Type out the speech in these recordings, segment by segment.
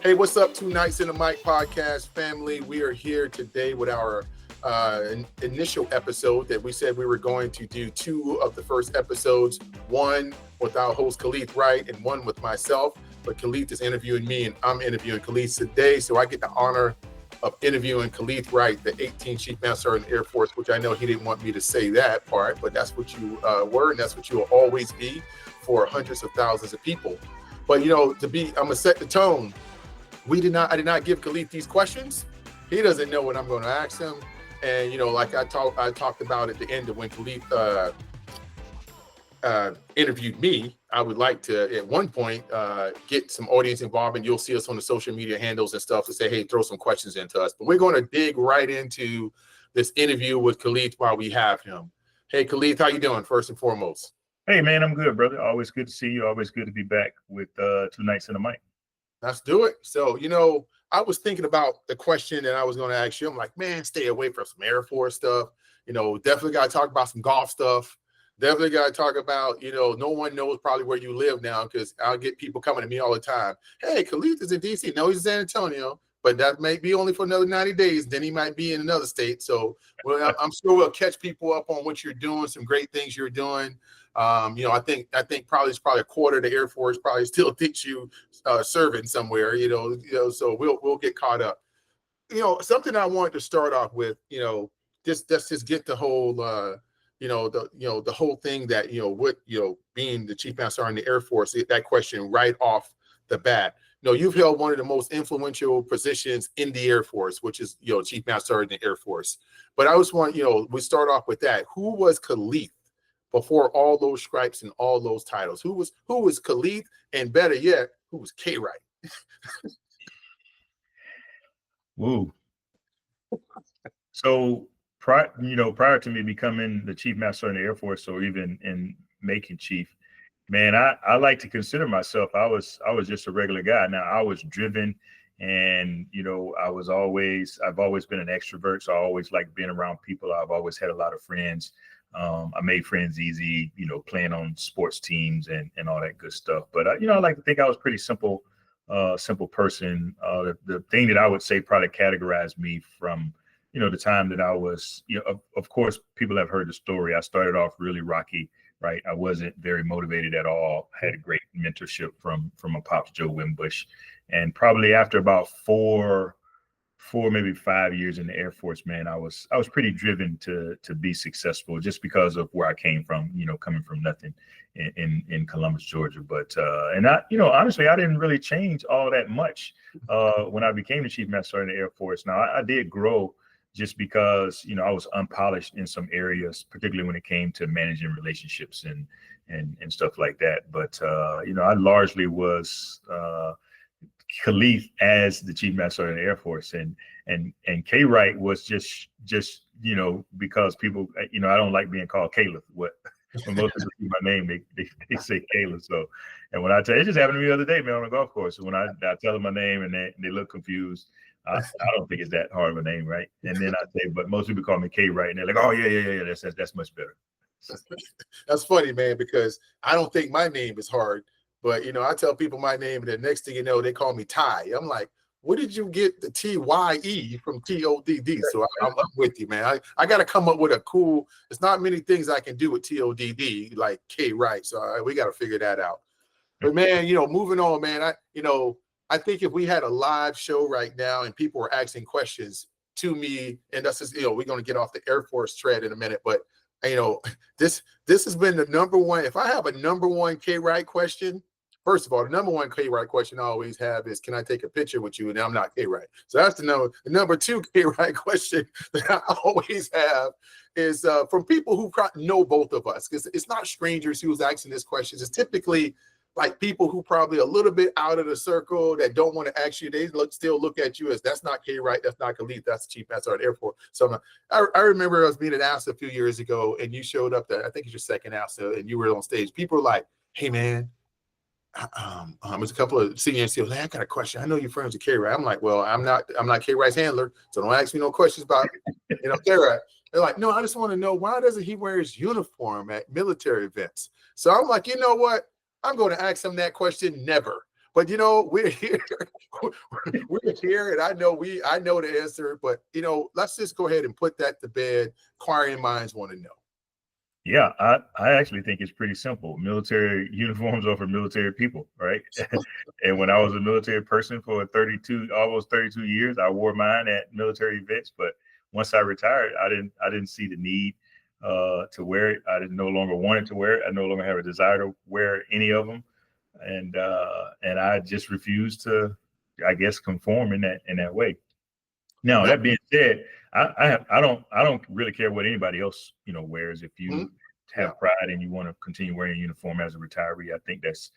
Hey, what's up, Two Nights in the Mic podcast family? We are here today with our initial episode that we said we were going to do two of the first episodes, one with our host Kaleth Wright and one with myself. But Kaleth is interviewing me and I'm interviewing Kaleth today. So I get the honor of interviewing Kaleth Wright, the 18th Chief Master Sergeant in the Air Force, which I know he didn't want me to say that part, but that's what you were, and that's what you will always be for hundreds of thousands of people. But I'm gonna set the tone. I did not give Kaleth these questions. He doesn't know what I'm going to ask him. And, like I talked about at the end of when Kaleth interviewed me, I would like to, at one point, get some audience involvement. You'll see us on the social media handles and stuff to say, hey, throw some questions into us. But we're going to dig right into this interview with Kaleth while we have him. Hey, Kaleth, how you doing, first and foremost? Hey, man, I'm good, brother. Always good to see you. Always good to be back with Two Nights in the Mic. Let's do it. So, I was thinking about the question that I was going to ask you. I'm like, man, stay away from some Air Force stuff. Definitely got to talk about some golf stuff. Definitely got to talk about, no one knows probably where you live now, because I'll get people coming to me all the time. Hey, Kaleth is in D.C. No, he's in San Antonio, but that may be only for another 90 days. Then he might be in another state. So I'm sure we'll catch people up on what you're doing, some great things you're doing. I think probably it's probably a quarter of the Air Force probably still thinks you serving somewhere, so we'll get caught up. Something I wanted to start off with, just get the whole, the whole thing that, being the Chief Master Sergeant in the Air Force, that question right off the bat. You've held one of the most influential positions in the Air Force, which is, Chief Master Sergeant in the Air Force. But I just want, we start off with that. Who was Kaleth before all those stripes and all those titles? Who was Kaleth, and better yet, who was K. Wright? Woo. So prior to me becoming the Chief Master Sergeant in the Air Force, or even in making chief, man, I like to consider myself, I was just a regular guy. Now, I was driven, and I've always been an extrovert, so I always liked being around people. I've always had a lot of friends. I made friends easy, playing on sports teams and all that good stuff. But I like to think I was a pretty simple person. The thing that I would say probably categorized me from the time that I was, of course, people have heard the story. I started off really rocky, right? I wasn't very motivated at all. I had a great mentorship from a pops, Joe Wimbush, and probably after about four, maybe 5 years in the Air Force, man, I was pretty driven to be successful, just because of where I came from, coming from nothing in Columbus, Georgia. But honestly, I didn't really change all that much when I became the Chief Master Sergeant in the Air Force. Now, I did grow, just because I was unpolished in some areas, particularly when it came to managing relationships and stuff like that. But I largely was Kaleth as the Chief Master Sergeant in the Air Force, and K. Wright was just because people, I don't like being called Kaleth. When most people see my name, they say Kaleth. So, and when I tell, it just happened to me the other day, man, on a golf course. So when I tell them my name and they look confused, I don't think it's that hard of a name, right? And then I say, but most people call me K. Wright, and they're like, oh yeah, that's much better. That's funny, man, because I don't think my name is hard. But, I tell people my name, and the next thing you know, they call me Ty. I'm like, where did you get the T-Y-E from T-O-D-D? So I'm with you, man. I got to come up with a cool, it's not many things I can do with T-O-D-D, like K. Wright. So we got to figure that out. But, man, moving on, man, I think if we had a live show right now and people were asking questions to me, and that's just, we're going to get off the Air Force tread in a minute, but, this has been the number one. If I have a number one K. Wright question, first of all, the number one K. Wright question I always have is, can I take a picture with you? And I'm not K. Wright. So that's the number two K. Wright question that I always have is from people who know both of us, because it's not strangers who's asking this question. It's typically like people who probably a little bit out of the circle that don't want to ask you. They still look at you as, that's not K. Wright, that's not Kaleth, that's the Chief Master Sergeant Air Force. So I remember I was being at ASA a few years ago, and you showed up there. I think it's your second ASA, and you were on stage. People were like, hey, man, there's a couple of senior NCOs, hey, I got a question. I know you're friends with K. Wright. I'm like, well, I'm not K. Wright's handler, so don't ask me no questions about K. Wright. They're like, no, I just want to know, why doesn't he wear his uniform at military events? So I'm like, you know what? I'm going to ask him that question never. But you know, we're here. We're here, and I know the answer. But you know, let's just go ahead and put that to bed. Inquiring minds want to know. Yeah, I actually think it's pretty simple. Military uniforms are for military people, right? And when I was a military person for almost 32 years, I wore mine at military events. But once I retired, I didn't see the need to wear it. I didn't no longer wanted to wear it. I no longer have a desire to wear any of them, and I just refused to, I guess, conform in that way. Now, that being said, I don't really care what anybody else, wears. If you have pride and you want to continue wearing a uniform as a retiree, I think that's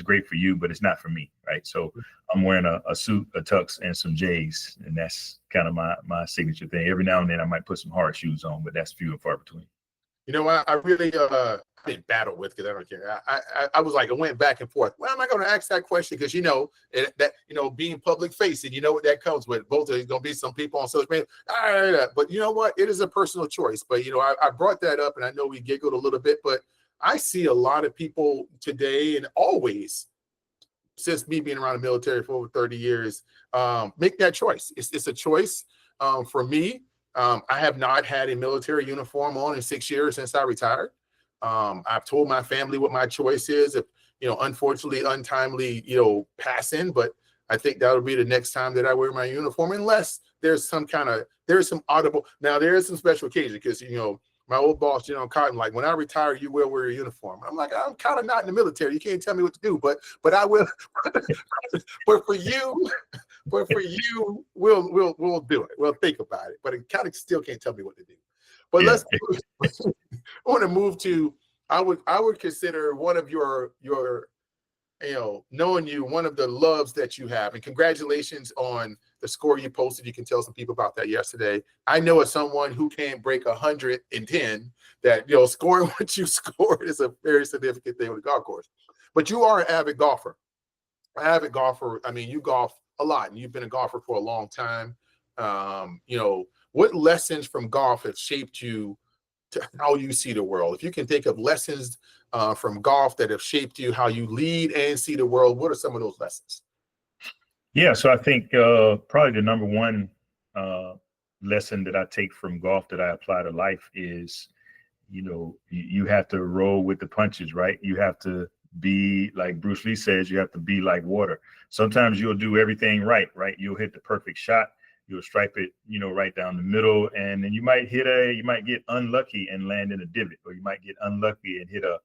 great for you, but it's not for me, right? So I'm wearing a suit, a tux, and some J's, and that's kind of my signature thing. Every now and then I might put some hard shoes on, but that's few and far between. You know, I really didn't battle with because I don't care. I was like, I went back and forth. Well, am I going to ask that question? Because being public facing, you know what that comes with. Both of you going to be some people on social media. But you know what? It is a personal choice. But I brought that up, and I know we giggled a little bit, but I see a lot of people today and always, since me being around the military for over 30 years, make that choice. It's a choice for me. I have not had a military uniform on in 6 years since I retired. I've told my family what my choice is. If unfortunately, untimely, passing, but I think that'll be the next time that I wear my uniform, unless there's some audible. Now there is some special occasion because my old boss, Cotton, like, when I retire, you will wear a uniform. I'm like, I'm kind of not in the military. You can't tell me what to do, but I will. But for you, we'll do it. We'll think about it. But it kind of still can't tell me what to do. But I want to move to. I would consider one of your knowing you, one of the loves that you have, and congratulations on the score you posted. You can tell some people about that yesterday. I know as someone who can't break 110 that scoring what you scored is a very significant thing with a golf course. But you are an avid golfer. I mean, you golf a lot, and you've been a golfer for a long time. What lessons from golf have shaped you to how you see the world? If you can think of lessons from golf that have shaped you, how you lead and see the world, what are some of those lessons? Yeah, so I think probably the number one lesson that I take from golf that I apply to life is, you have to roll with the punches, right? You have to be, like Bruce Lee says, you have to be like water. Sometimes you'll do everything right? You'll hit the perfect shot. You'll stripe it, right down the middle, and then you might get unlucky and land in a divot, or you might get unlucky and hit a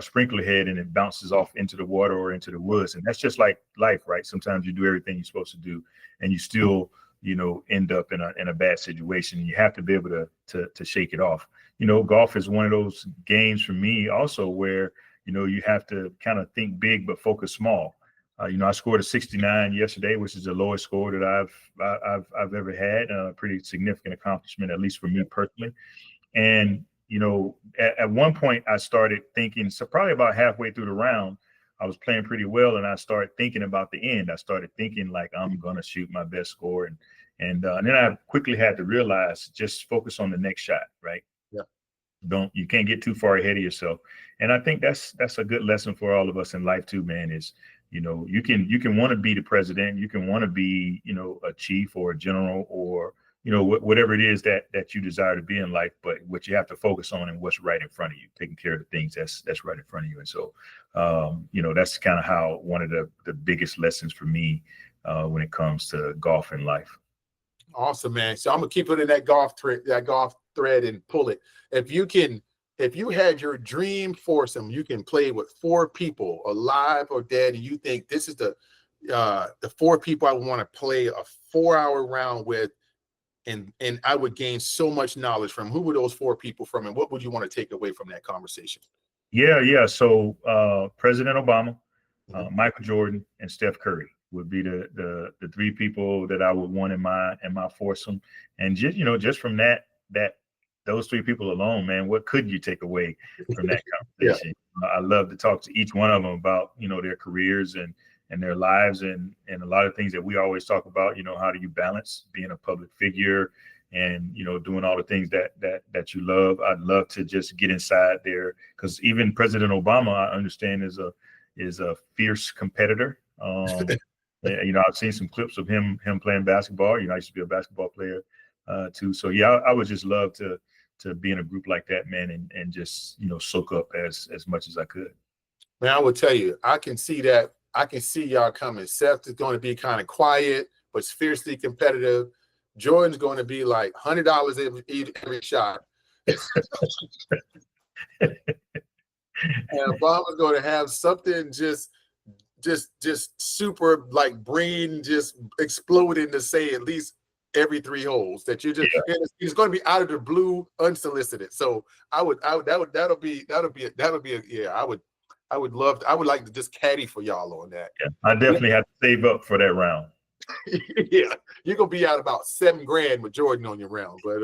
sprinkler head and it bounces off into the water or into the woods. And that's just like life, right? Sometimes you do everything you're supposed to do, and you still, end up in a bad situation. You have to be able to shake it off. Golf is one of those games for me also where you have to kind of think big but focus small. I scored a 69 yesterday, which is the lowest score that I've ever had. A pretty significant accomplishment, at least for me personally. And at one point I started thinking, so probably about halfway through the round, I was playing pretty well, and I started thinking about the end. I started thinking like, I'm gonna shoot my best score, and then I quickly had to realize, just focus on the next shot, right? You can't get too far ahead of yourself. And I think that's a good lesson for all of us in life too, man, is, you can want to be the president, you can want to be, a chief or a general, or, whatever it is that you desire to be in life, but what you have to focus on and what's right in front of you, taking care of the things that's right in front of you. And so, that's kind of how one of the biggest lessons for me when it comes to golf and life. Awesome, man. So I'm gonna keep it in that golf thread and pull it. If you had your dream foursome, you can play with 4 people, alive or dead, and you think this is the 4 people I want to play a 4-hour round with, and I would gain so much knowledge from. Who would those 4 people from, and what would you want to take away from that conversation? Yeah. So President Obama, Michael Jordan, and Steph Curry would be the 3 people that I would want in my foursome. And just from those 3 people alone, man, what could you take away from that conversation? I love to talk to each one of them about, their careers and their lives and a lot of things that we always talk about. How do you balance being a public figure and, doing all the things that you love? I'd love to just get inside there, because even President Obama, I understand, is a fierce competitor. You know, I've seen some clips of him playing basketball. You know, I used to be a basketball player too. So yeah, I would just love to be in a group like that, man, and just, you know, soak up as much as I could. Man, I will tell you, I can see that. I can see y'all coming. Seth is going to be kind of quiet, but fiercely competitive. Jordan's going to be like $100 every shot. And Obama's going to have something just super like brain just exploding to say at least every 3 holes that you just, yeah. It's going to be out of the blue, unsolicited. So that'll be yeah. I would like to just caddy for y'all on that. Yeah, I definitely have to save up for that round. Yeah, you're gonna be out about $7 grand with Jordan on your round. But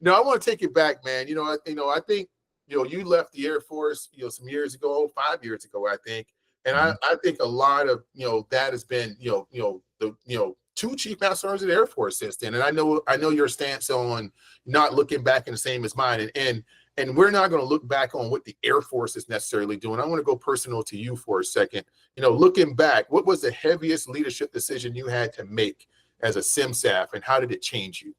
no, I want to take it back, man. I think you left the Air Force, some years ago, 5 years ago, I think. And I think a lot of that has been the 2 chief master sergeants of the Air Force since then. And I know your stance on not looking back in the same as mine. And we're not going to look back on what the Air Force is necessarily doing. I want to go personal to you for a second. Looking back, what was the heaviest leadership decision you had to make as a SIMSAF, and how did it change you?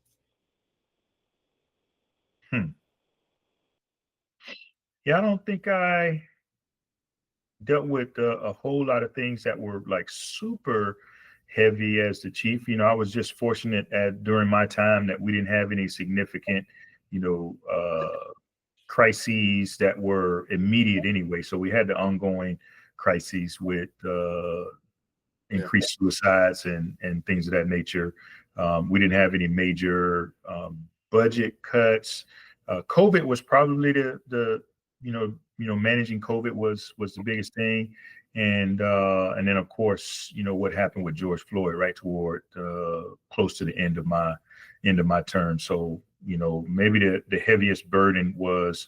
Yeah, I don't think I dealt with a whole lot of things that were like super heavy as the chief. I was just fortunate during my time that we didn't have any significant, crises that were immediate anyway. So we had the ongoing crises with increased suicides and things of that nature. We didn't have any major budget cuts. COVID was probably the managing COVID was the biggest thing. And then of course, what happened with George Floyd right toward close to the end of my term. So, maybe the heaviest burden was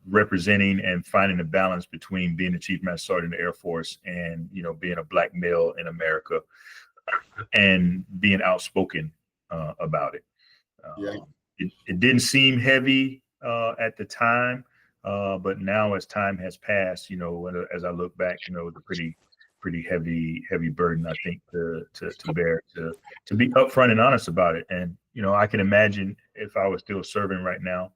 representing and finding a balance between being the Chief Master Sergeant of the Air Force and, being a Black male in America and being outspoken about it. It didn't seem heavy at the time, but now as time has passed, as I look back, it's a pretty heavy burden, I think, to bear, to be upfront and honest about it. And, I can imagine if I was still serving right now,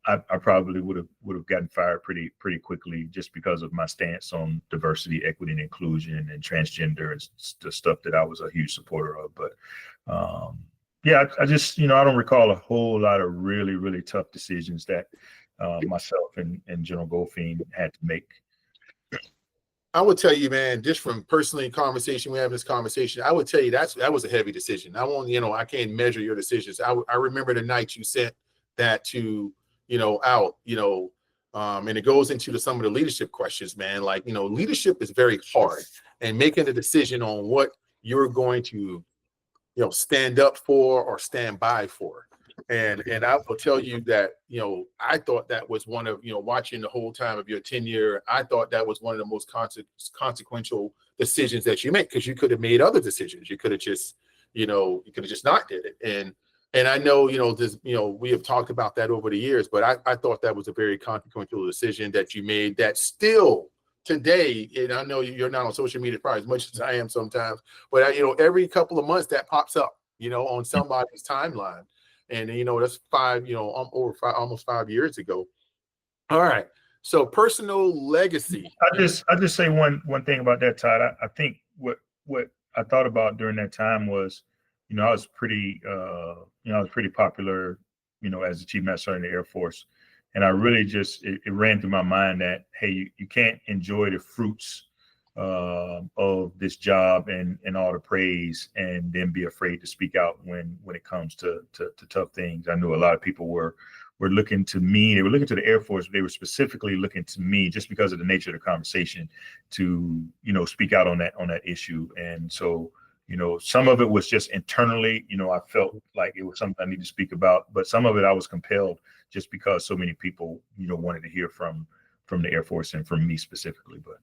I probably would have gotten fired pretty quickly just because of my stance on diversity, equity, and inclusion and transgender and the stuff that I was a huge supporter of. But yeah, I just, I don't recall a whole lot of really, really tough decisions that myself and General Goldfein had to make. I would tell you, man, just from personally conversation, we have this conversation, I would tell you that was a heavy decision. I won't, I can't measure your decisions. I remember the night you sent that to, out, and it goes into some of the leadership questions, man. Like, leadership is very hard, and making a decision on what you're going to, stand up for or stand by for. And I will tell you that, I thought that was one of, watching the whole time of your tenure, I thought that was one of the most consequential decisions that you make, because you could have made other decisions. You could have just, not did it. And I know, we have talked about that over the years, but I thought that was a very consequential decision that you made that still today, and I know you're not on social media probably as much as I am sometimes, but every couple of months that pops up, on somebody's timeline. And that's almost 5 years ago. All right. So personal legacy. I just say one thing about that, Todd. I think what I thought about during that time was, I was pretty popular, as the Chief Master Sergeant of the Air Force. And I really just, it ran through my mind that, hey, you can't enjoy the fruits of this job and all the praise and then be afraid to speak out when it comes to tough things. I knew a lot of people were looking to me. They were looking to the Air Force, but they were specifically looking to me just because of the nature of the conversation to, speak out on that issue. And so, some of it was just internally, I felt like it was something I need to speak about, but some of it I was compelled just because so many people, wanted to hear from the Air Force and from me specifically. But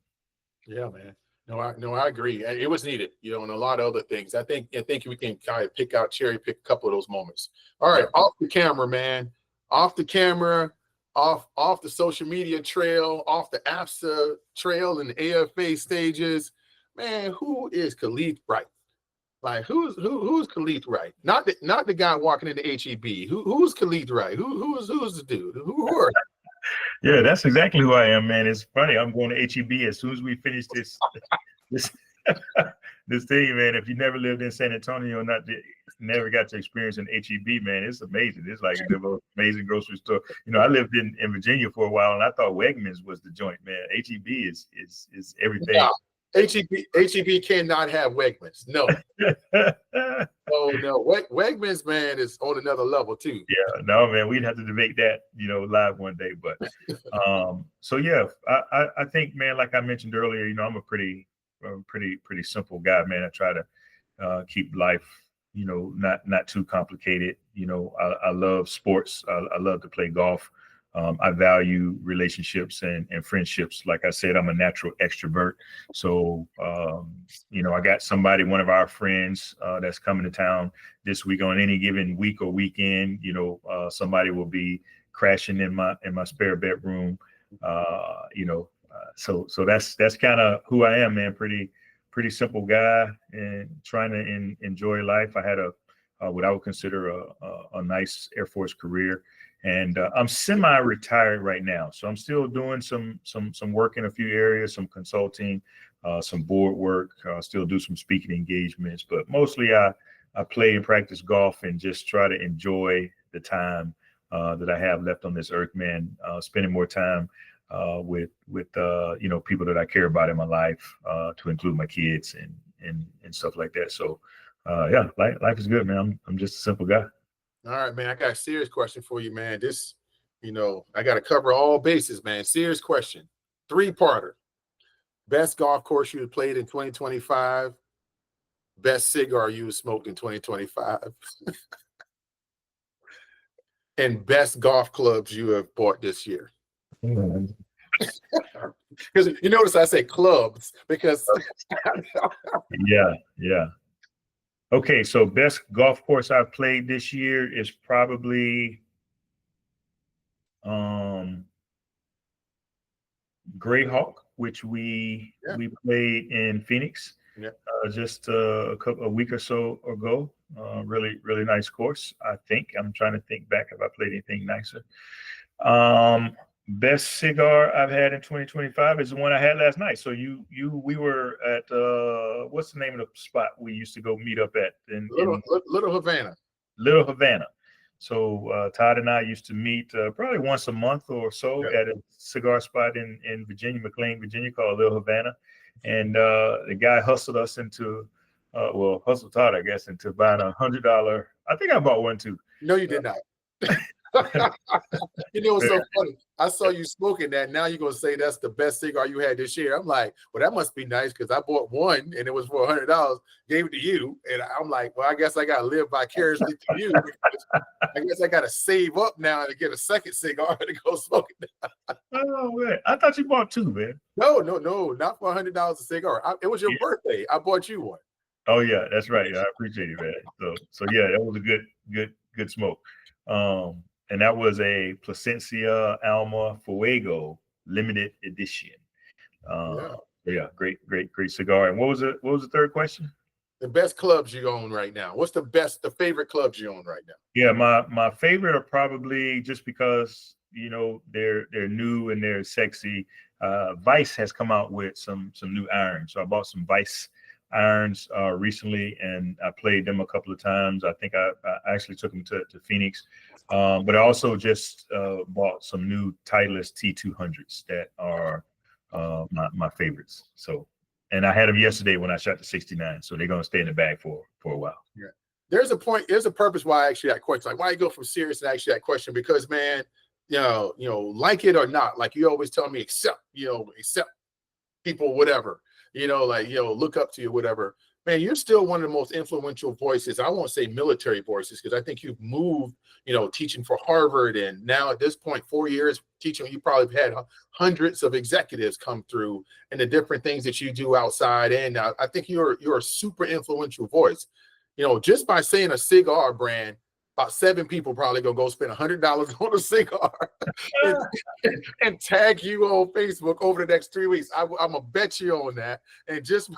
yeah, man. No, I agree. It was needed, and a lot of other things. I think we can kind of cherry pick a couple of those moments. All right, off the camera, man. Off the camera, off the social media trail, off the AFSA trail and the AFA stages. man, who is Kaleth Wright? Like who's Kaleth Wright? Not the guy walking into HEB. Who's Kaleth Wright? Who's the dude? Who are Yeah, that's exactly who I am, man. It's funny. I'm going to HEB as soon as we finish this this thing, man. If you never lived in San Antonio, never got to experience an HEB, man, it's amazing. It's like the most amazing grocery store. You know, I lived in Virginia for a while, and I thought Wegmans was the joint, man. HEB is everything. no, HEB cannot have Wegmans. No. Oh no, Wegmans, man, is on another level too. Yeah, no, man, we'd have to debate that, you know, live one day. But so yeah, I think, man, like I mentioned earlier, you know, I'm a pretty simple guy, man. I try to keep life, you know, not too complicated. You know, I love sports. I love to play golf. I value relationships and friendships. Like I said, I'm a natural extrovert. So, you know, I got one of our friends that's coming to town this week. On any given week or weekend, you know, somebody will be crashing in my spare bedroom. You know, so that's kind of who I am, man. Pretty simple guy and trying to enjoy life. I had what I would consider a nice Air Force career. And I'm semi-retired right now, so I'm still doing some work in a few areas, some consulting, some board work. Still do some speaking engagements, but mostly I play and practice golf and just try to enjoy the time that I have left on this earth, man. Spending more time with you know, people that I care about in my life, to include my kids and stuff like that. So yeah, life is good, man. I'm just a simple guy. All right, man. I got a serious question for you, man. This, you know, I got to cover all bases, man. Serious question. 3-parter. Best golf course you played in 2025. Best cigar you smoked in 2025. And best golf clubs you have bought this year. Because you notice I say clubs because yeah. Okay, so best golf course I've played this year is probably Greyhawk, which we played in Phoenix just a week or so ago. Really nice course. I think I'm trying to think back if I played anything nicer. Best cigar I've had in 2025 is the one I had last night. So we were at what's the name of the spot we used to go meet up at in Little Havana. Little Havana. So Todd and I used to meet probably once a month or so at a cigar spot in Virginia, McLean, Virginia, called Little Havana. And the guy hustled us into hustled Todd, I guess, into buying $100. I think I bought one too. No, you did not. You know what's so funny? I saw you smoking that. Now you're gonna say that's the best cigar you had this year. I'm like, well, that must be nice because I bought one and it was for $100, gave it to you, and I'm like, well, I guess I gotta live vicariously through you. I guess I gotta save up now to get a second cigar to go smoke it. Oh man, I thought you bought two, man. No, not for $100 a cigar. It was your birthday. I bought you one. Oh yeah, that's right. I appreciate it, man. So yeah, that was a good smoke. And that was a Plasencia Alma Fuego limited edition. Yeah, great cigar. And what was the third question? The best clubs you own right now. What's the favorite clubs you own right now? Yeah, my favorite are probably, just because, you know, they're new and they're sexy. Vice has come out with some new irons. So I bought some Vice irons recently, and I played them a couple of times. I think I actually took them to Phoenix. But I also just bought some new Titleist T200s that are my favorites. So, and I had them yesterday when I shot the 69. So they're gonna stay in the bag for a while. Yeah. There's a purpose why I actually that question. Like, why you go from serious and actually that question? Because, man, you know, like it or not, like you always tell me, accept people, whatever, you know, like, you know, look up to you, whatever. Man, you're still one of the most influential voices. I won't say military voices, because I think you've moved, you know, teaching for Harvard, and now at this point, 4 years teaching, you probably have had hundreds of executives come through, and the different things that you do outside. And I think you're a super influential voice. You know, just by saying a cigar brand, about 7 people probably gonna go spend $100 on a cigar and, and tag you on Facebook over the next 3 weeks. I'm gonna bet you on that. And just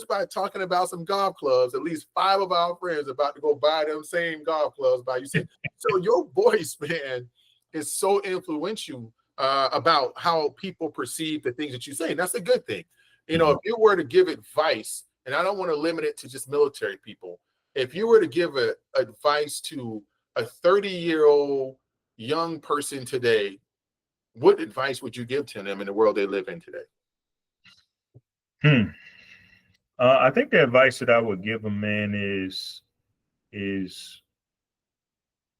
by talking about some golf clubs, at least 5 of our friends are about to go buy them same golf clubs by you. Saying, so your voice, man, is so influential about how people perceive the things that you say. And that's a good thing. You know, if you were to give advice, and I don't want to limit it to just military people, if you were to give advice to a 30-year-old young person today, what advice would you give to them in the world they live in today? I think the advice that I would give them, man, is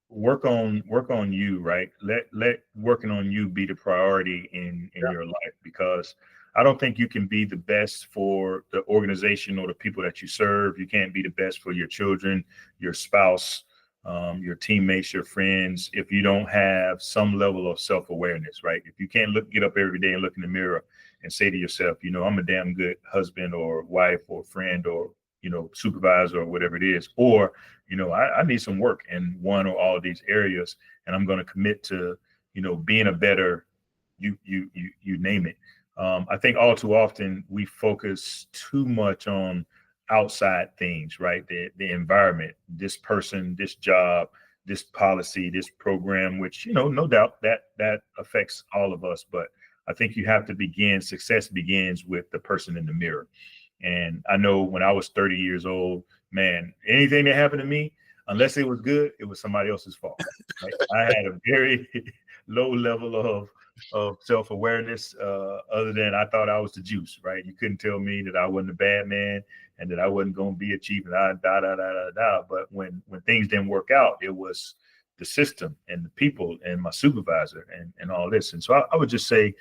work on you, right? Let working on you be the priority in your life, because I don't think you can be the best for the organization or the people that you serve. You can't be the best for your children, your spouse, your teammates, your friends, if you don't have some level of self-awareness, right? If you can't get up every day and look in the mirror and say to yourself, you know, I'm a damn good husband or wife or friend or, you know, supervisor or whatever it is, or, you know, I need some work in one or all of these areas, and I'm going to commit to, you know, being a better, you name it. I think all too often we focus too much on outside things, right? The environment, this person, this job, this policy, this program, which, you know, no doubt that affects all of us. But I think you have to success begins with the person in the mirror. And I know when I was 30 years old, man, anything that happened to me, unless it was good, it was somebody else's fault. Right? I had a very low level of self-awareness, other than I thought I was the juice, right? You couldn't tell me that I wasn't a bad man and that I wasn't going to be a chief and But when things didn't work out, it was the system and the people and my supervisor and all this. And so I would just say,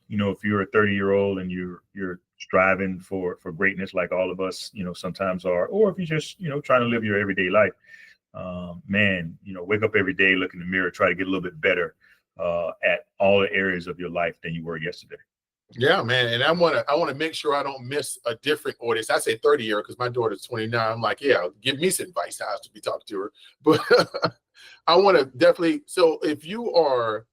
you know, if you're a 30-year-old and you're striving for greatness, like all of us, you know, sometimes are, or if you're just, you know, trying to live your everyday life, man, you know, wake up every day, look in the mirror, try to get a little bit better at all the areas of your life than you were yesterday. Yeah, man. And I want to make sure I don't miss a different audience. I say 30-year because my daughter's 29. I'm like, yeah, give me some advice. I have to be talking to her. But I want to definitely. So if you are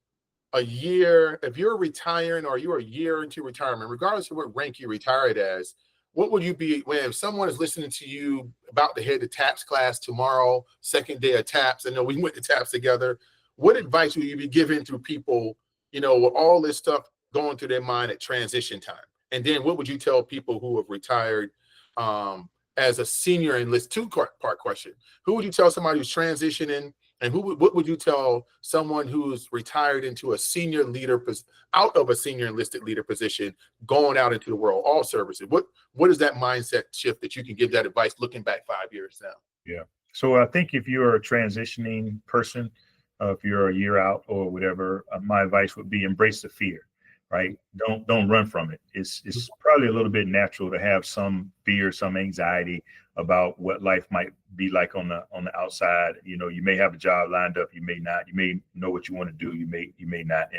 if you're retiring or you're a year into retirement, regardless of what rank you retired as, what would you be if someone is listening to you about to head to TAPS class tomorrow, second day of TAPS? I know we went to TAPS together. What advice would you be giving to people, you know, with all this stuff going through their mind at transition time? And then what would you tell people who have retired as a senior enlist? Two-part question. Who would you tell somebody who's transitioning? And what would you tell someone who's retired into a senior leader, out of a senior enlisted leader position, going out into the world, all services? What is that mindset shift that you can give that advice looking back 5 years now? Yeah. So I think if you're a transitioning person, if you're a year out or whatever, my advice would be embrace the fear, right? Don't run from it. It's probably a little bit natural to have some fear, some anxiety about what life might be like on the outside. You know, you may have a job lined up, you may not. You may know what you want to do, you may not.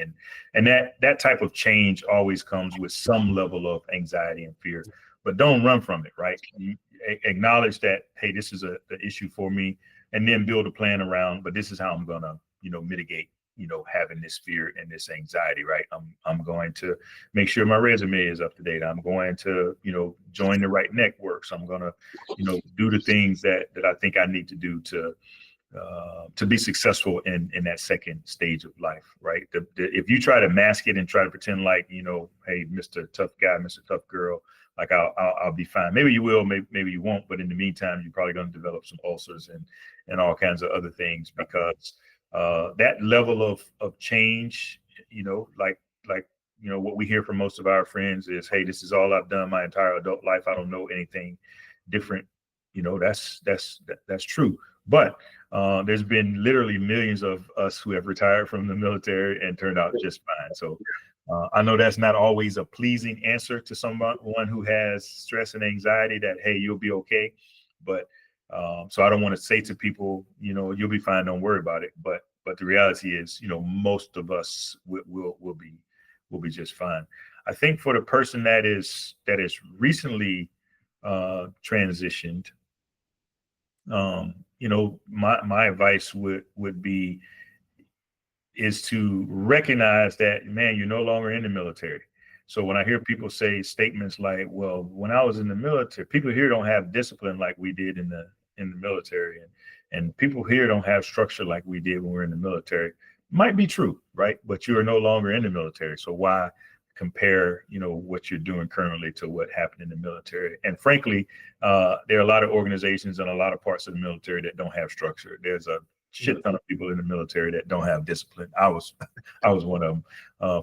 And that type of change always comes with some level of anxiety and fear. But don't run from it, right? You acknowledge that, hey, this is the issue for me, and then build a plan around, but this is how I'm gonna, you know, mitigate, you know, having this fear and this anxiety, right? I'm going to make sure my resume is up to date. I'm going to, you know, join the right networks. I'm going to, you know, do the things that I think I need to do to be successful in that second stage of life, right? If you try to mask it and try to pretend like, you know, hey, Mr. Tough Guy, Mr. Tough Girl, like I'll be fine. Maybe you will, maybe you won't. But in the meantime, you're probably going to develop some ulcers and all kinds of other things, because that level of change, you know, like you know, what we hear from most of our friends is, hey, this is all I've done my entire adult life. I don't know anything different. You know, that's true. But there's been literally millions of us who have retired from the military and turned out just fine. So I know that's not always a pleasing answer to someone who has stress and anxiety, that, hey, you'll be okay. But so I don't want to say to people, you know, you'll be fine, don't worry about it. But the reality is, you know, most of us will be just fine. I think for the person that is recently transitioned, my advice would be is to recognize that, man, you're no longer in the military. So when I hear people say statements like, well, when I was in the military, people here don't have discipline like we did in the military, and people here don't have structure like we did when we were in the military. Might be true, right? But you are no longer in the military. So why compare, what you're doing currently to what happened in the military? And frankly, there are a lot of organizations and a lot of parts of the military that don't have structure. There's a shit ton of people in the military that don't have discipline. I was one of them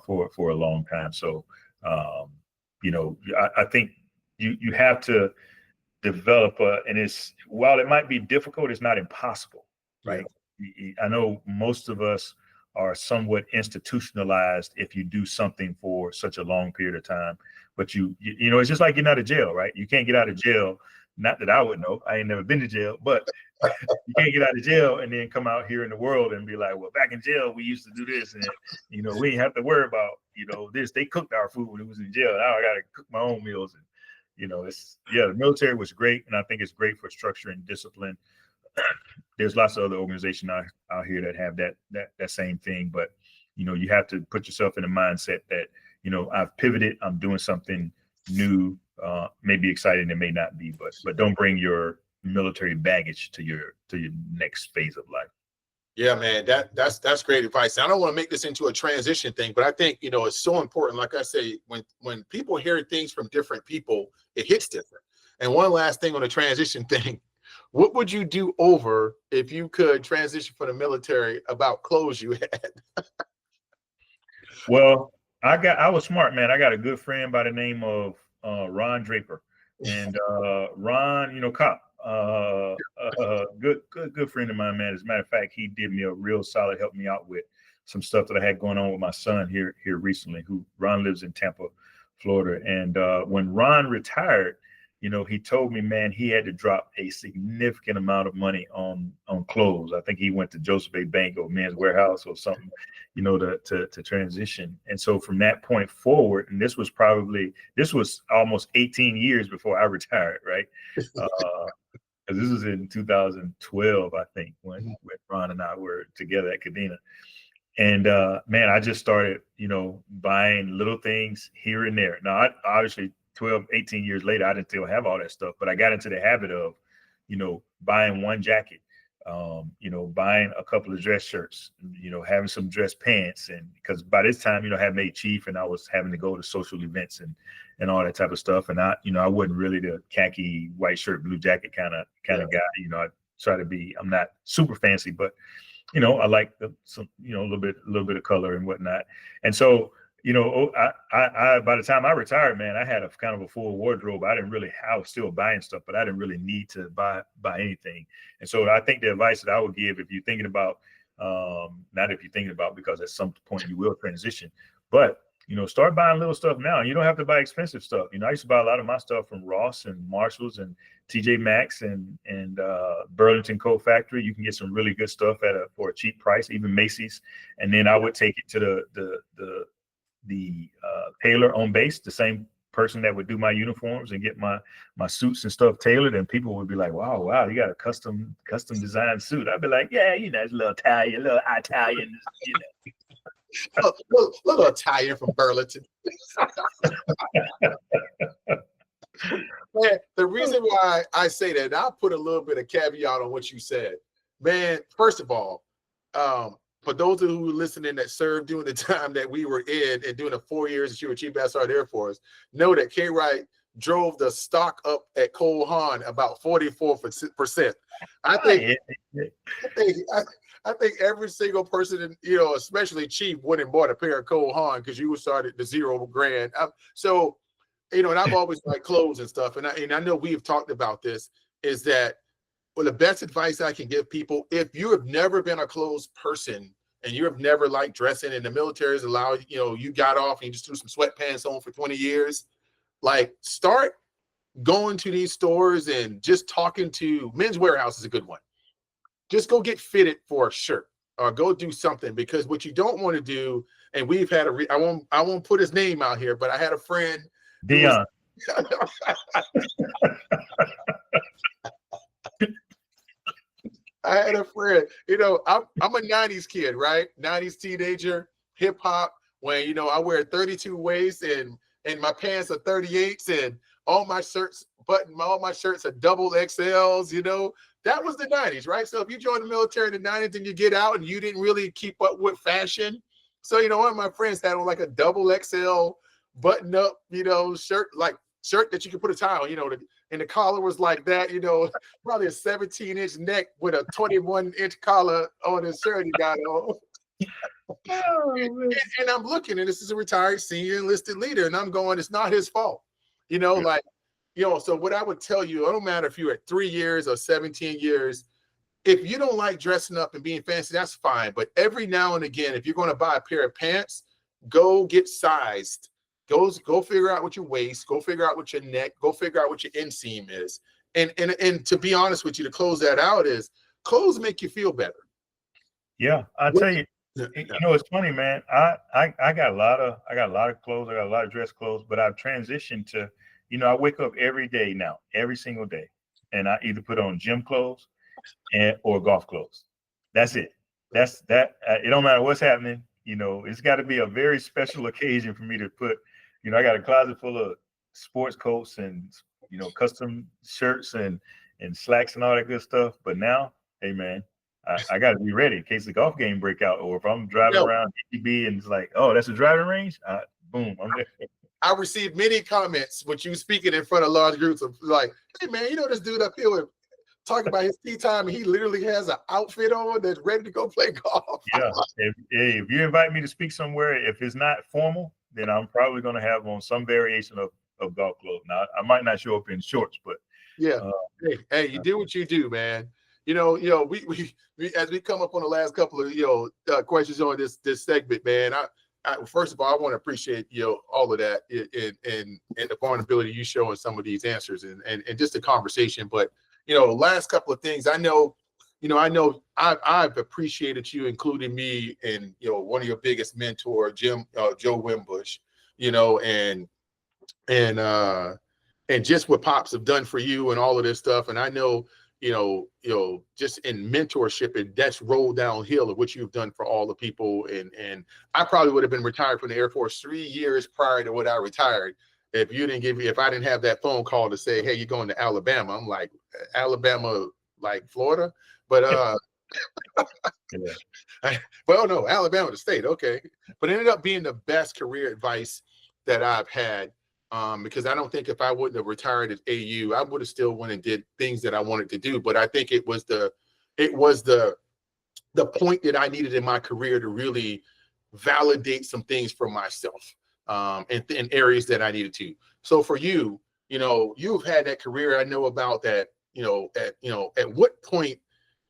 for a long time. So, I think you have to develop and while it might be difficult, it's not impossible, right? Yeah. I know most of us are somewhat institutionalized if you do something for such a long period of time, but it's just like getting out of jail, right? You can't get out of jail. Not that I would know, I ain't never been to jail, but you can't get out of jail and then come out here in the world and be like, well, back in jail, we used to do this. And, we didn't have to worry about, this. They cooked our food when it was in jail. Now I got to cook my own meals. And, the military was great. And I think it's great for structure and discipline. There's lots of other organizations out here that have that same thing. But, you have to put yourself in a mindset that, I've pivoted. I'm doing something new, maybe exciting. It may not be, but don't bring your military baggage to your next phase of life. Yeah, man, that's great advice. I don't want to make this into a transition thing, but I think, it's so important. Like I say, when people hear things from different people, it hits different. And one last thing on the transition thing, what would you do over if you could transition from the military about clothes you had? Well, I was smart, man. I got a good friend by the name of Ron Draper, and Ron, cop, good friend of mine, man. As a matter of fact, he did me a real solid, helped me out with some stuff that I had going on with my son here recently. Ron lives in Tampa, Florida, and when Ron retired, he told me, man, he had to drop a significant amount of money on clothes. I think he went to Joseph A. Bank or Men's Warehouse or something, to transition. And so from that point forward, and this was almost 18 years before I retired, right? Because this was in 2012, I think, when Ron and I were together at Cadena. And man, I just started, buying little things here and there. Now, obviously 12, 18 years later, I didn't still have all that stuff, but I got into the habit of, buying one jacket, buying a couple of dress shirts, having some dress pants. And because by this time, I had made chief and I was having to go to social events and all that type of stuff. And I wasn't really the khaki, white shirt, blue jacket kind of guy. I try to be, I'm not super fancy, but, I like some, a little bit of color and whatnot. And so, I by the time I retired, man, I had a kind of a full wardrobe. I was still buying stuff, but I didn't really need to buy anything. And so I think the advice that I would give, if you're thinking about, not if you're thinking about, because at some point you will transition, but, start buying little stuff now. You don't have to buy expensive stuff. I used to buy a lot of my stuff from Ross and Marshalls and TJ Maxx and Burlington Coat Factory. You can get some really good stuff for a cheap price, even Macy's. And then I would take it to the tailor on base, the same person that would do my uniforms and get my suits and stuff tailored, and people would be like, wow, you got a custom designed suit. I'd be like, yeah, it's a little Italian, little Italian from Burlington. Man, the reason why I say that, and I'll put a little bit of caveat on what you said, man. First of all, for those of you who are listening that served during the time that we were in and during the 4 years that you were Chief Master of the Air Force, know that K. Wright drove the stock up at Cole Haan about 44%. I think every single person, especially Chief, went and bought a pair of Cole Haan because you started the $0 So, and I've always liked clothes and stuff. And I know we've talked about this, is that, well, the best advice I can give people, if you have never been a clothes person and you have never liked dressing, and the military has allowed, you got off and you just threw some sweatpants on for 20 years, like, start going to these stores and just talking to Men's Warehouse is a good one. Just go get fitted for a shirt or go do something, because what you don't want to do, and we've had I won't put his name out here, but I had a friend, Dion. I had a friend, I'm a 90s kid, right? 90s teenager, hip hop, when, I wear 32 waist and my pants are 38s and all my shirts are double XLs, that was the 90s, right? So if you join the military in the 90s and you get out and you didn't really keep up with fashion. So, one of my friends had on like a double XL button up, shirt that you could put a tie on, and the collar was like that, probably a 17-inch neck with a 21-inch collar on his shirt he got on. And I'm looking, and this is a retired senior enlisted leader, and I'm going, it's not his fault. So what I would tell you, it don't matter if you're at 3 years or 17 years, if you don't like dressing up and being fancy, that's fine. But every now and again, if you're going to buy a pair of pants, go get sized. Go figure out what your waist, go figure out what your neck, go figure out what your inseam is. And to be honest with you, to close that out is clothes make you feel better. Yeah, I'll tell you, it's funny, man. I got a lot of clothes, I got a lot of dress clothes, but I've transitioned to, I wake up every day now, every single day, and I either put on gym clothes or golf clothes. That's it. It don't matter what's happening. It's got to be a very special occasion for me to put, I got a closet full of sports coats and, custom shirts and slacks and all that good stuff. But now, hey, man, I got to be ready in case the golf game break out, or if I'm driving around ATB and it's like, oh, that's a driving range. Boom, I'm there. I received many comments with you speaking in front of large groups of like, hey, man, this dude up here with talking about his tea time, and he literally has an outfit on that's ready to go play golf. Yeah. If you invite me to speak somewhere, if it's not formal, then I'm probably going to have on some variation of golf clothes. Now, I might not show up in shorts, but yeah. Hey, you do what you do, man. We as we come up on the last couple of questions on this segment, man. I first of all, I want to appreciate all of that and the vulnerability you show in some of these answers and just the conversation. But last couple of things, I know I've appreciated you including me in one of your biggest mentor, Joe Wimbush, and just what Pops have done for you and all of this stuff. And I know just in mentorship, and that's rolled downhill of what you've done for all the people. And I probably would have been retired from the Air Force 3 years prior to when I retired. If I didn't have that phone call to say, hey, you're going to Alabama, I'm like, Alabama, like Florida, but well, no, Alabama, the state, okay. But it ended up being the best career advice that I've had, because I don't think if I wouldn't have retired at AU, I would have still went and did things that I wanted to do. But I think it was the point that I needed in my career to really validate some things for myself, and in areas that I needed to. So for you, you've had that career. I know about that. At what point,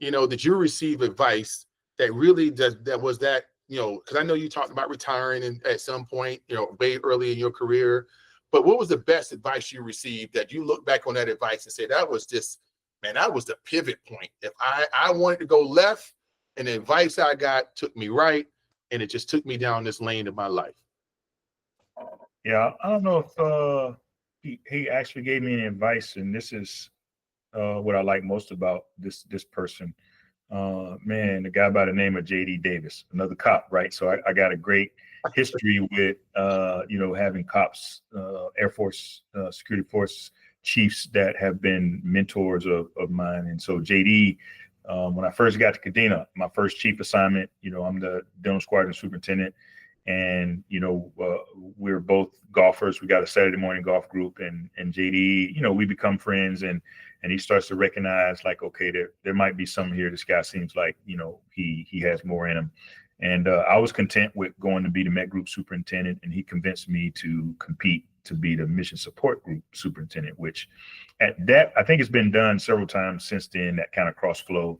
did you receive advice that really because I know you talked about retiring at some point, way early in your career. But what was the best advice you received that you look back on that advice and say, that was the pivot point. If I wanted to go left, and the advice I got took me right, and it just took me down this lane of my life. Yeah, I don't know if he actually gave me any advice, and this is what I like most about this person. Man, the guy by the name of J.D. Davis, another cop, right? So I got a great history with, having cops, Air Force, security force chiefs that have been mentors of mine. And so J.D., when I first got to Kadena, my first chief assignment, I'm the Dental Squadron Superintendent. And, we're both golfers. We got a Saturday morning golf group, and JD, we become friends, and he starts to recognize, like, okay, there might be something here. This guy seems like, he has more in him. And I was content with going to be the Met Group Superintendent, and he convinced me to compete to be the Mission Support Group Superintendent, which at that, I think it's been done several times since then, that kind of cross-flow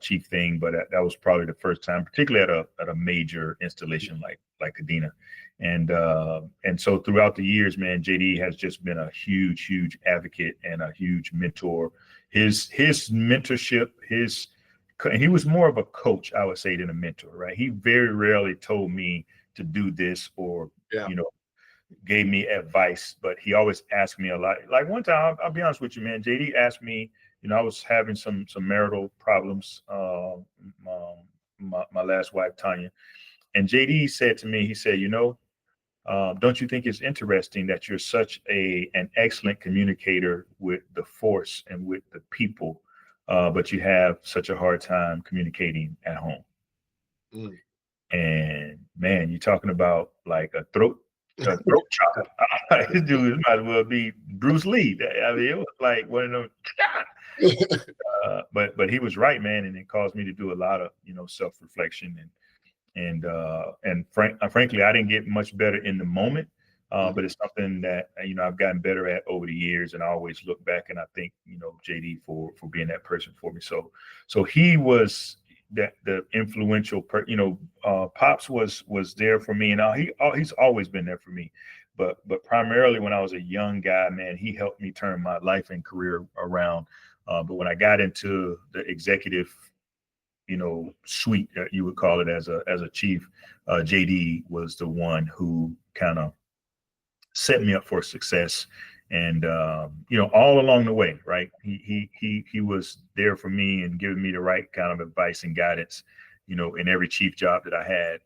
chief thing, but that was probably the first time, particularly at a major installation like Kadena. And so throughout the years, man, JD has just been a huge advocate and a huge mentor. His mentorship, he was more of a coach, I would say, than a mentor, right? He very rarely told me to do this or, gave me advice, but he always asked me a lot. Like one time, I'll be honest with you, man, JD asked me I was having some marital problems. My last wife, Tanya, and JD said to me, he said, don't you think it's interesting that you're such an excellent communicator with the force and with the people, but you have such a hard time communicating at home? Mm. And man, you're talking about like a throat chop. This dude might as well be Bruce Lee. I mean, it was like one of them. But he was right, man, and it caused me to do a lot of self-reflection and frankly, I didn't get much better in the moment, but it's something that I've gotten better at over the years, and I always look back and I think JD for being that person for me. So he was the influential Pops was there for me, and he's always been there for me, but primarily when I was a young guy, man, he helped me turn my life and career around. But when I got into the executive suite, you would call it, as a chief, JD was the one who kind of set me up for success. And all along the way, right, he was there for me and giving me the right kind of advice and guidance, in every chief job that I had,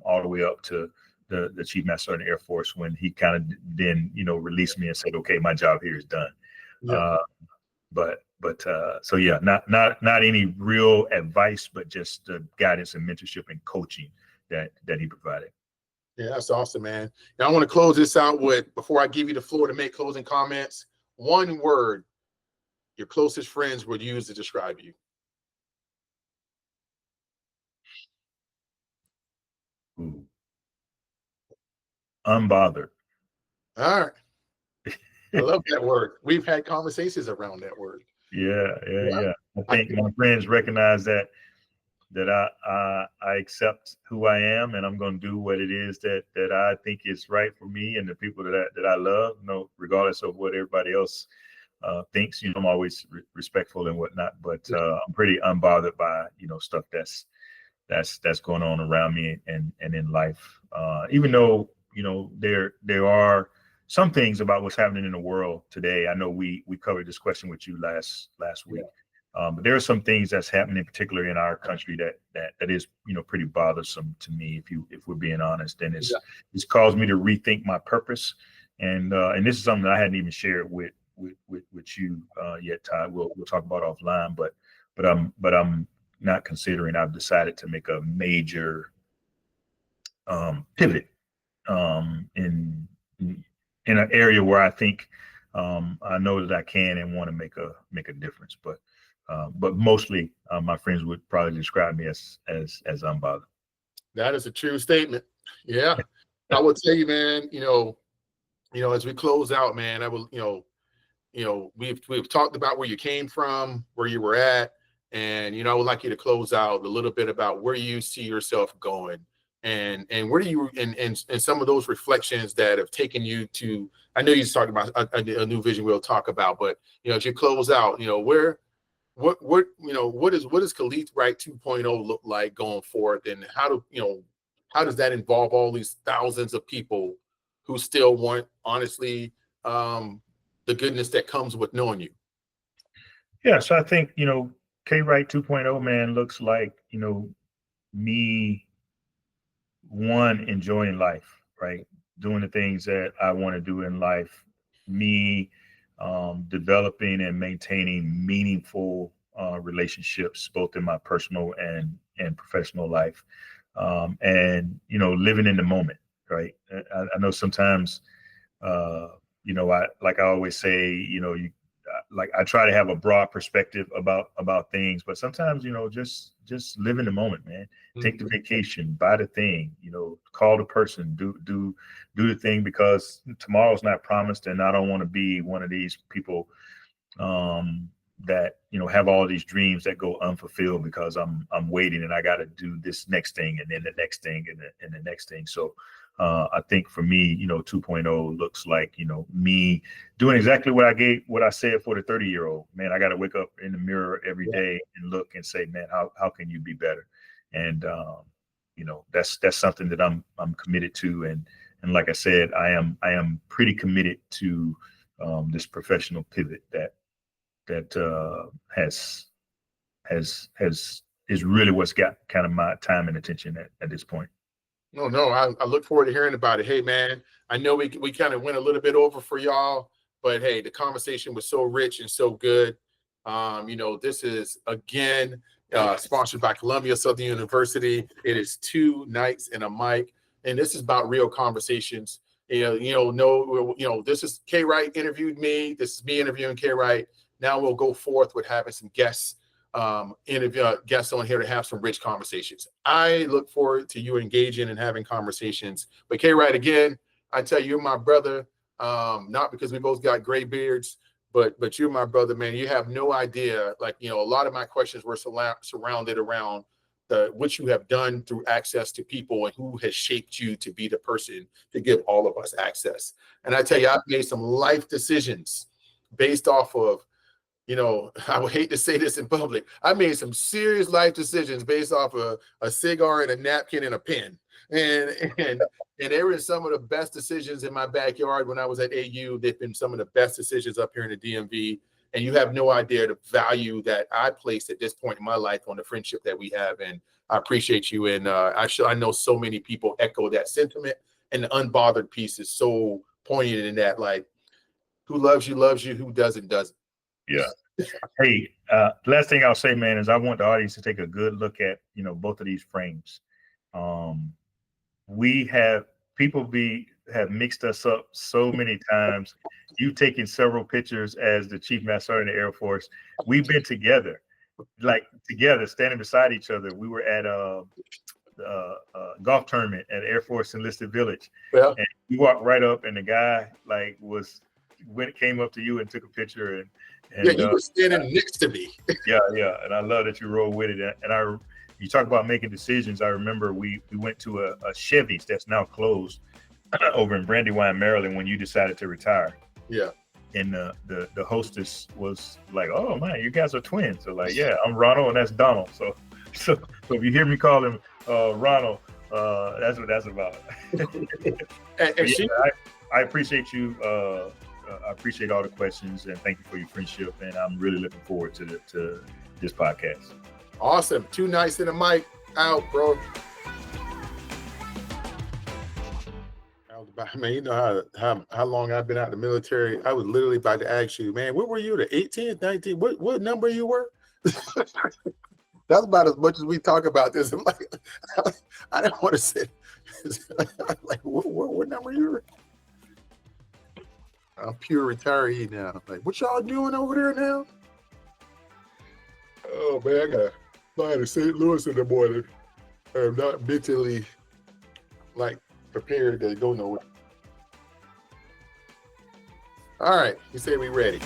all the way up to the Chief Master Sergeant Air Force, when he kind of then released me and said, okay, my job here is done. Yeah. So yeah, not any real advice, but just the guidance and mentorship and coaching that he provided. Yeah, that's awesome, man. Now I want to close this out with, before I give you the floor to make closing comments, one word your closest friends would use to describe you. Ooh. Unbothered. All right. I love that word. We've had conversations around that word. Yeah. I think my friends recognize that I accept who I am, and I'm going to do what it is that I think is right for me and the people that I love, regardless of what everybody else thinks. I'm always respectful and whatnot, but I'm pretty unbothered by stuff that's going on around me and in life. Even though there are some things about what's happening in the world today. I know we covered this question with you last week. But there are some things that's happening, particularly in our country, that is pretty bothersome to me, if we're being honest. And it's caused me to rethink my purpose. And this is something that I hadn't even shared with you yet, Todd. We'll talk about offline. But I'm not considering. I've decided to make a major pivot in an area where I think I know that I can and want to make a difference. But mostly, my friends would probably describe me as unbothered. That is a true statement. Yeah, I would tell you, man. As we close out, man, I will. We've talked about where you came from, where you were at, and I would like you to close out a little bit about where you see yourself going, and where do you and some of those reflections that have taken you to. I know you talked about a new vision we'll talk about, but as you close out, where. What does Kaleth Wright 2.0 look like going forward, and how does that involve all these thousands of people who still want, honestly, the goodness that comes with knowing you? Yeah, so I think K Wright 2.0, man, looks like me, one, enjoying life, right, doing the things that I want to do in life, me developing and maintaining meaningful relationships, both in my personal and professional life, and living in the moment, right? I know sometimes I always say, I try to have a broad perspective about things, but sometimes just live in the moment, man. Take the vacation, buy the thing, call the person, do the thing, because tomorrow's not promised, and I don't want to be one of these people that have all these dreams that go unfulfilled because I'm waiting and I got to do this next thing and then the next thing and the next thing. So I think for me, 2.0 looks like me doing exactly what I said for the 30-year-old. Man, I got to wake up in the mirror every day and look and say, man, how can you be better? And that's something that I'm committed to, and like I said, I am pretty committed to this professional pivot that has is really what's got kind of my time and attention at this point. No, I look forward to hearing about it. Hey, man, I know we kind of went a little bit over for y'all, but hey, the conversation was so rich and so good. This is again sponsored by Columbia Southern University. It is 2 nights and a mic, and this is about real conversations. This is K. Wright interviewed me. This is me interviewing K. Wright. Now we'll go forth with having some guests guests on here to have some rich conversations. I look forward to you engaging and having conversations. But K. Wright, again, I tell you, you're my brother, not because we both got gray beards, but you're my brother, man. You have no idea. A lot of my questions were surrounded around what you have done through access to people and who has shaped you to be the person to give all of us access. And I tell you, I've made some life decisions based off of, I would hate to say this in public. I made some serious life decisions based off of a cigar and a napkin and a pen. And they were some of the best decisions in my backyard when I was at AU. They've been some of the best decisions up here in the DMV. And you have no idea the value that I place at this point in my life on the friendship that we have. And I appreciate you. And I know so many people echo that sentiment. And the unbothered piece is so poignant in that, who loves you, who doesn't. Yeah. Hey, last thing I'll say, man, is I want the audience to take a good look at, both of these frames. People have mixed us up so many times. You've taken several pictures as the Chief Master Sergeant of the Air Force. We've been together, standing beside each other. We were at a golf tournament at Air Force Enlisted Village. Yeah. And you walked right up, and the guy came up to you and took a picture, and you were standing next to me. yeah, and I love that you roll with it. And you talk about making decisions. I remember we went to a Chevy's that's now closed over in Brandywine, Maryland, when you decided to retire. Yeah. And the hostess was like, "Oh man, you guys are twins." So yeah, I'm Ronald and that's Donald. So if you hear me call him Ronald, that's what that's about. I appreciate you. I appreciate all the questions and thank you for your friendship. And I'm really looking forward to this podcast. Awesome. 2 nights in a mic out, bro. Man, you know how long I've been out of the military. I was literally about to ask you, man, what were you, the 18th, 19th? What number you were? That's about as much as we talk about this. I'm like, I don't want to say. What number you were? I'm pure retiree now. What y'all doing over there now? Oh man, I gotta fly to St. Louis in the morning. I'm not mentally prepared to go nowhere. All right, you say we ready.